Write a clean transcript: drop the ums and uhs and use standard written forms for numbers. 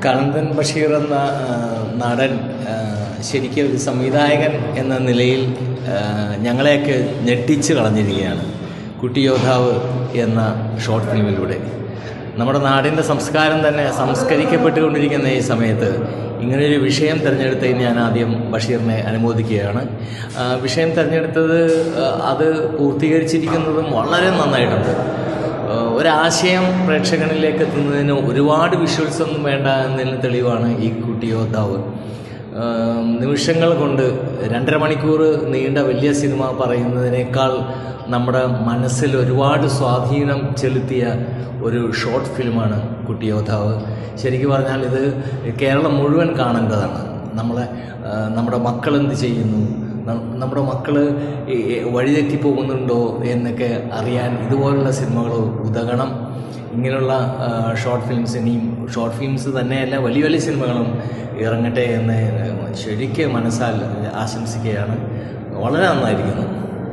കണ്ണൻ ബഷീർ എന്ന നടൻ ശരിക്കും ഒരു സംവിധായകൻ എന്ന നിലയിൽ ഞങ്ങളെയൊക്കെ ഞെട്ടിച്ച് കളഞ്ഞിരിക്കുകയാണ്. കുട്ടിയോദ്ധാവ് എന്ന ഷോർട്ട് ഫിലിമിലൂടെ നമ്മുടെ നാടിൻ്റെ സംസ്കാരം തന്നെ സംസ്കരിക്കപ്പെട്ടുകൊണ്ടിരിക്കുന്ന ഈ സമയത്ത് ഇങ്ങനൊരു വിഷയം തിരഞ്ഞെടുത്തതിന് ഞാൻ ആദ്യം ബഷീറിനെ അനുമോദിക്കുകയാണ്. വിഷയം തിരഞ്ഞെടുത്തത് അത് പൂർത്തീകരിച്ചിരിക്കുന്നതും വളരെ നന്നായിട്ടുണ്ട്. ഒരാശയം പ്രേക്ഷകനിലേക്ക് എത്തുന്നതിന് ഒരുപാട് വിഷ്വൽസ് ഒന്നും വേണ്ട എന്നതിന് തെളിവാണ് ഈ കുട്ടിയോദ്ധാവ്. നിമിഷങ്ങൾ കൊണ്ട് 2.5 മണിക്കൂർ നീണ്ട വലിയ സിനിമ പറയുന്നതിനേക്കാൾ നമ്മുടെ മനസ്സിൽ ഒരുപാട് സ്വാധീനം ചെലുത്തിയ ഒരു ഷോർട്ട് ഫിലിമാണ് കുട്ടിയോദ്ധാവ്. ശരിക്കും പറഞ്ഞാൽ ഇത് കേരളം മുഴുവൻ കാണേണ്ടതാണ്. നമ്മുടെ മക്കൾ എന്ത് ചെയ്യുന്നു, നമ്മുടെ മക്കൾ വഴിതെറ്റി പോകുന്നുണ്ടോ എന്നൊക്കെ അറിയാൻ ഇതുപോലുള്ള സിനിമകൾ ഉതകണം. ഇങ്ങനെയുള്ള ഷോർട്ട് ഫിലിംസ് ഇനിയും ഷോർട്ട് ഫിലിംസ് തന്നെയല്ല വലിയ വലിയ സിനിമകളും ഇറങ്ങട്ടെ എന്ന് ശരിക്കും മനസ്സാൽ ആശംസിക്കുകയാണ്. വളരെ നന്നായിരിക്കുന്നു.